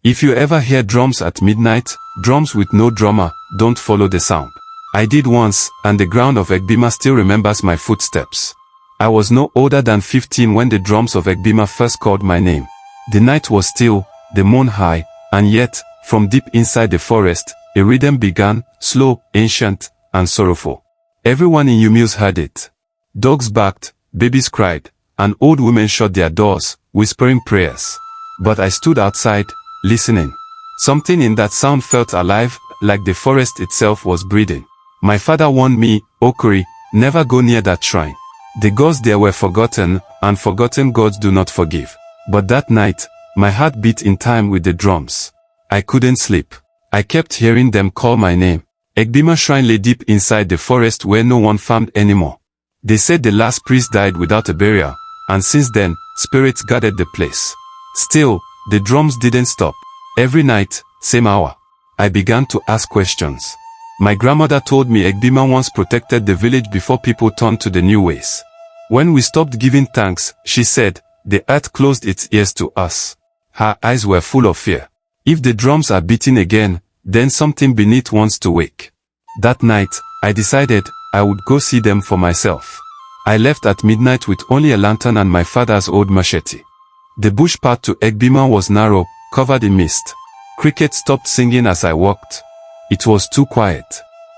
If you ever hear drums at midnight, drums with no drummer, don't follow the sound. I did once, and the ground of Obinna still remembers my footsteps. I was no older than 15 when the drums of Obinna first called my name. The night was still, the moon high, and yet, from deep inside the forest, a rhythm began, slow, ancient, and sorrowful. Everyone in Umu's heard it. Dogs barked, babies cried, and old women shut their doors, whispering prayers. But I stood outside, listening. Something in that sound felt alive, like the forest itself was breathing. My father warned me, Okori, never go near that shrine. The gods there were forgotten, and forgotten gods do not forgive. But that night, my heart beat in time with the drums. I couldn't sleep. I kept hearing them call my name. Obinna shrine lay deep inside the forest where no one farmed anymore. They said the last priest died without a burial, and since then, spirits guarded the place. Still, the drums didn't stop. Every night, same hour, I began to ask questions. My grandmother told me Obinna once protected the village before people turned to the new ways. When we stopped giving thanks, she said, the earth closed its ears to us. Her eyes were full of fear. If the drums are beating again, then something beneath wants to wake. That night, I decided I would go see them for myself. I left at midnight with only a lantern and my father's old machete. The bush path to Obinna was narrow, covered in mist. Crickets stopped singing as I walked. It was too quiet.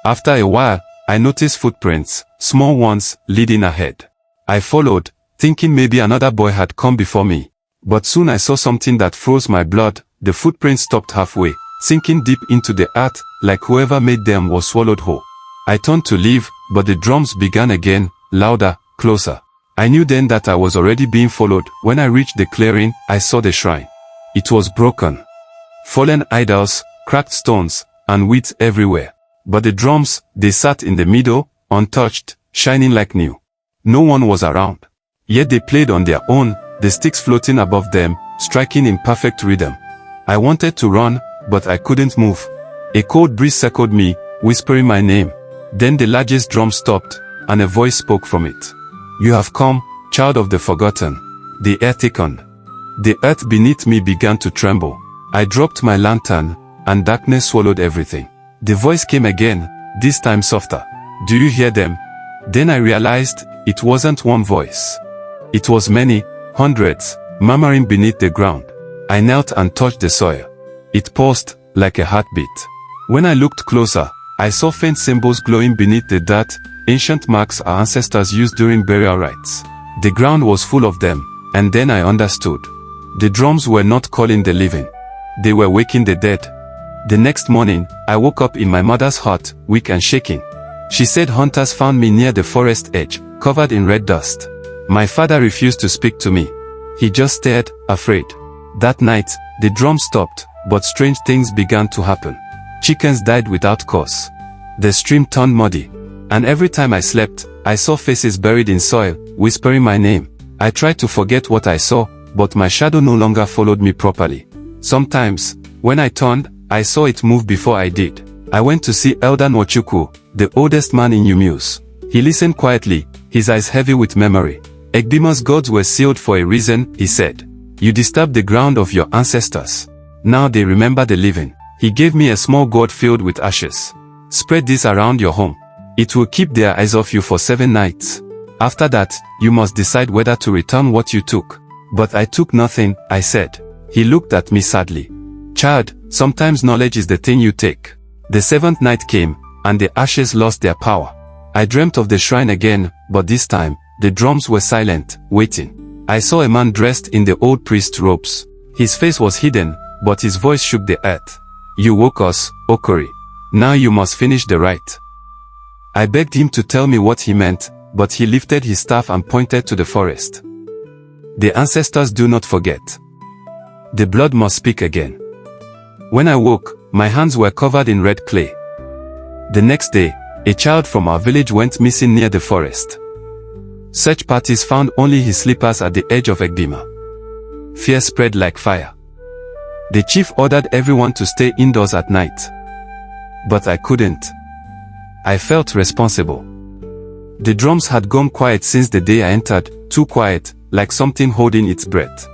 After a while, I noticed footprints, small ones, leading ahead. I followed, thinking maybe another boy had come before me. But soon I saw something that froze my blood. The footprints stopped halfway, sinking deep into the earth, like whoever made them was swallowed whole. I turned to leave, but the drums began again, louder, closer. I knew then that I was already being followed. When I reached the clearing, I saw the shrine. It was broken. Fallen idols, cracked stones, and weeds everywhere. But the drums, they sat in the middle, untouched, shining like new. No one was around. Yet they played on their own, the sticks floating above them, striking in perfect rhythm. I wanted to run, but I couldn't move. A cold breeze circled me, whispering my name. Then the largest drum stopped, and a voice spoke from it. You have come, child of the forgotten. The air thickened. The earth beneath me began to tremble. I dropped my lantern, and darkness swallowed everything. The voice came again, this time softer. Do you hear them? Then I realized, it wasn't one voice. It was many, hundreds, murmuring beneath the ground. I knelt and touched the soil. It pulsed, like a heartbeat. When I looked closer, I saw faint symbols glowing beneath the dirt, ancient marks our ancestors used during burial rites. The ground was full of them, and then I understood. The drums were not calling the living. They were waking the dead. The next morning, I woke up in my mother's hut, weak and shaking. She said hunters found me near the forest edge, covered in red dust. My father refused to speak to me. He just stared, afraid. That night, the drums stopped, but strange things began to happen. Chickens died without cause. The stream turned muddy. And every time I slept, I saw faces buried in soil, whispering my name. I tried to forget what I saw, but my shadow no longer followed me properly. Sometimes, when I turned, I saw it move before I did. I went to see Elder Nwachukwu, the oldest man in Umu's. He listened quietly, his eyes heavy with memory. Obinna's gods were sealed for a reason, he said. You disturbed the ground of your ancestors. Now they remember the living. He gave me a small gourd filled with ashes. Spread this around your home. It will keep their eyes off you for 7 nights. After that, you must decide whether to return what you took. But I took nothing, I said. He looked at me sadly. Child, sometimes knowledge is the thing you take. The 7th night came, and the ashes lost their power. I dreamt of the shrine again, but this time, the drums were silent, waiting. I saw a man dressed in the old priest's robes. His face was hidden, but his voice shook the earth. You woke us, Okori. Now you must finish the rite. I begged him to tell me what he meant, but he lifted his staff and pointed to the forest. The ancestors do not forget. The blood must speak again. When I woke, my hands were covered in red clay. The next day, a child from our village went missing near the forest. Search parties found only his slippers at the edge of Obinna. Fear spread like fire. The chief ordered everyone to stay indoors at night. But I couldn't. I felt responsible. The drums had gone quiet since the day I entered, too quiet, like something holding its breath.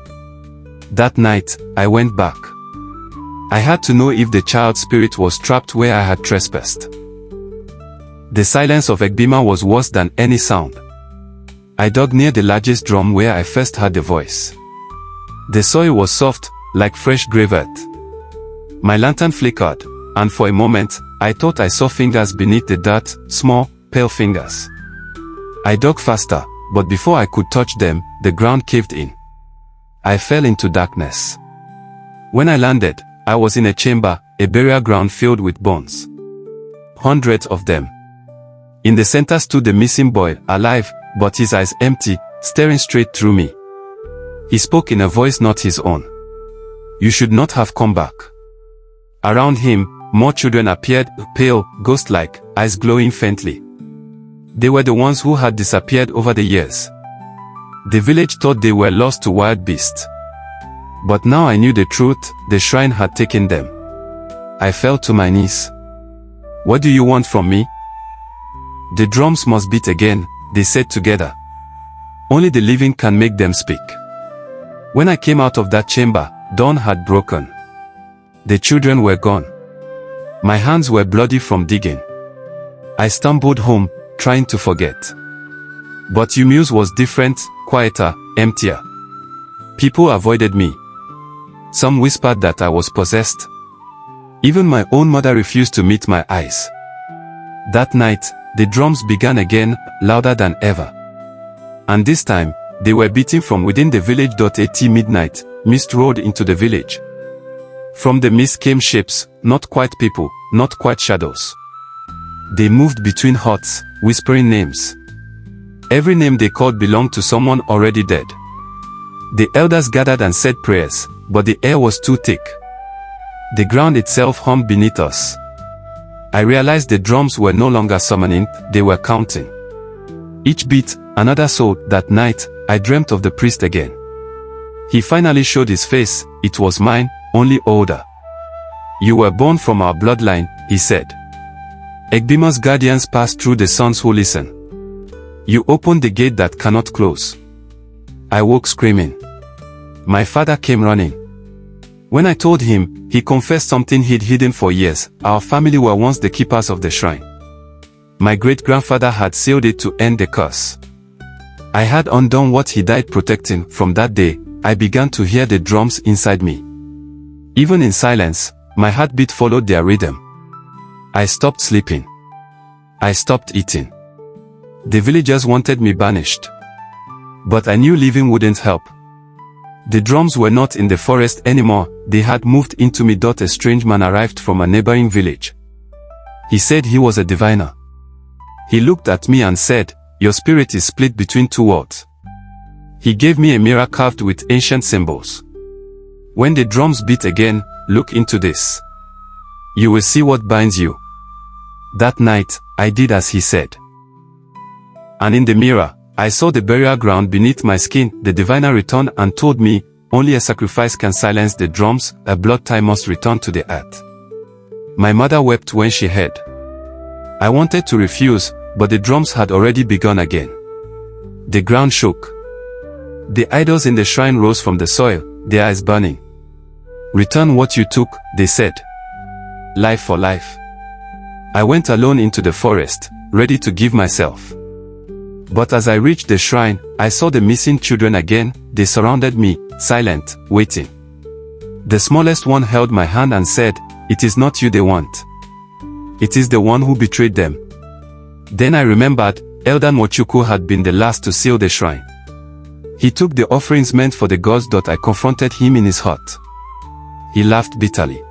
That night, I went back. I had to know if the child spirit was trapped where I had trespassed. The silence of Obinna was worse than any sound. I dug near the largest drum where I first heard the voice. The soil was soft, like fresh grave earth. My lantern flickered, and for a moment, I thought I saw fingers beneath the dirt, small, pale fingers. I dug faster, but before I could touch them, the ground caved in. I fell into darkness. When I landed, I was in a chamber, a burial ground filled with bones. Hundreds of them. In the center stood the missing boy, alive, but his eyes empty, staring straight through me. He spoke in a voice not his own. "You should not have come back." Around him, more children appeared, pale, ghost-like, eyes glowing faintly. They were the ones who had disappeared over the years. The village thought they were lost to wild beasts. But now I knew the truth, the shrine had taken them. I fell to my knees. "What do you want from me?" "The drums must beat again," they said together. "Only the living can make them speak." When I came out of that chamber, dawn had broken. The children were gone. My hands were bloody from digging. I stumbled home, trying to forget. But Umu's was different, quieter, emptier. People avoided me. Some whispered that I was possessed. Even my own mother refused to meet my eyes. That night, the drums began again, louder than ever. And this time, they were beating from within the village. At midnight, mist rolled into the village. From the mist came shapes, not quite people, not quite shadows. They moved between huts, whispering names. Every name they called belonged to someone already dead. The elders gathered and said prayers, but the air was too thick. The ground itself hummed beneath us. I realized the drums were no longer summoning, they were counting. Each beat, another soul. That night, I dreamt of the priest again. He finally showed his face, it was mine, only older. "You were born from our bloodline," he said. "Obinna's guardians pass through the sons who listen. You opened the gate that cannot close." I woke screaming. My father came running. When I told him, he confessed something he'd hidden for years. Our family were once the keepers of the shrine. My great-grandfather had sealed it to end the curse. I had undone what he died protecting. From that day, I began to hear the drums inside me. Even in silence, my heartbeat followed their rhythm. I stopped sleeping. I stopped eating. The villagers wanted me banished. But I knew living wouldn't help. The drums were not in the forest anymore, they had moved into me. A strange man arrived from a neighboring village. He said he was a diviner. He looked at me and said, "Your spirit is split between two worlds." He gave me a mirror carved with ancient symbols. "When the drums beat again, look into this. You will see what binds you." That night, I did as he said. And in the mirror, I saw the burial ground beneath my skin. The diviner returned and told me, "Only a sacrifice can silence the drums, a blood tie must return to the earth." My mother wept when she heard. I wanted to refuse, but the drums had already begun again. The ground shook. The idols in the shrine rose from the soil, their eyes burning. "Return what you took," they said. "Life for life." I went alone into the forest, ready to give myself. But as I reached the shrine, I saw the missing children again. They surrounded me, silent, waiting. The smallest one held my hand and said, "It is not you they want. It is the one who betrayed them." Then I remembered, Elder Mochuku had been the last to seal the shrine. He took the offerings meant for the gods. I confronted him in his hut. He laughed bitterly.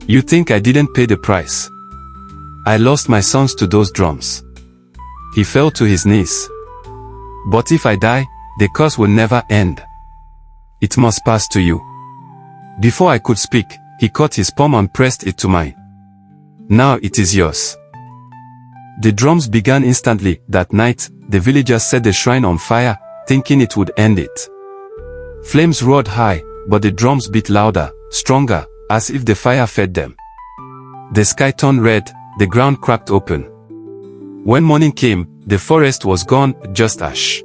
"You think I didn't pay the price? I lost my sons to those drums." He fell to his knees. "But if I die, the curse will never end. It must pass to you." Before I could speak, he caught his palm and pressed it to mine. "Now it is yours." The drums began instantly. That night, the villagers set the shrine on fire, thinking it would end it. Flames roared high, but the drums beat louder, stronger, as if the fire fed them. The sky turned red, the ground cracked open. When morning came, the forest was gone, just ash.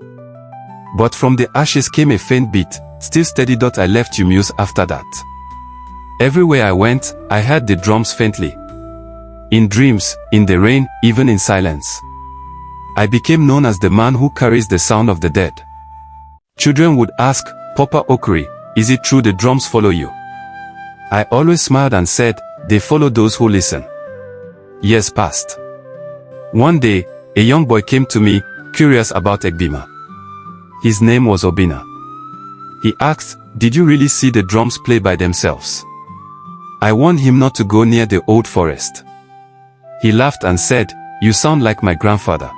But from the ashes came a faint beat, still steady. I left Umu's after that. Everywhere I went, I heard the drums faintly. In dreams, in the rain, even in silence. I became known as the man who carries the sound of the dead. Children would ask, "Papa Okri, is it true the drums follow you?" I always smiled and said, "They follow those who listen." Years passed. One day, a young boy came to me, curious about Egbima. His name was Obinna. He asked, "Did you really see the drums play by themselves?" I warned him not to go near the old forest. He laughed and said, "You sound like my grandfather."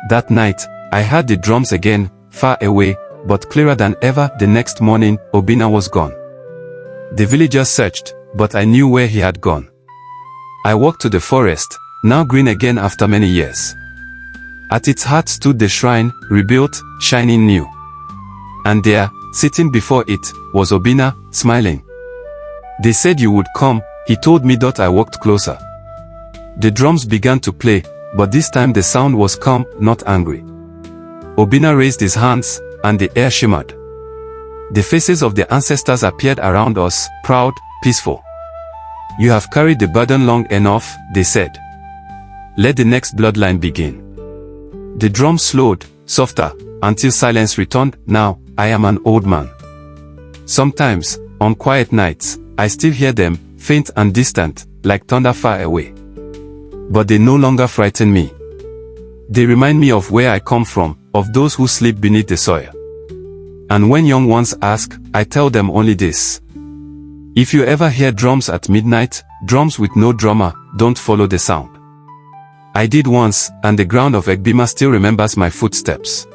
That night, I heard the drums again, far away, but clearer than ever. The next morning, Obinna was gone. The villagers searched, but I knew where he had gone. I walked to the forest, now green again after many years. At its heart stood the shrine, rebuilt, shining new. And there, sitting before it, was Obinna, smiling. "They said you would come," he told me. I walked closer. The drums began to play, but this time the sound was calm, not angry. Obinna raised his hands, and the air shimmered. The faces of the ancestors appeared around us, proud, peaceful. "You have carried the burden long enough," they said. "Let the next bloodline begin." The drums slowed, softer, until silence returned. Now, I am an old man. Sometimes, on quiet nights, I still hear them, faint and distant, like thunder far away. But they no longer frighten me. They remind me of where I come from, of those who sleep beneath the soil. And when young ones ask, I tell them only this: if you ever hear drums at midnight, drums with no drummer, don't follow the sound. I did once, and the ground of Egbima still remembers my footsteps.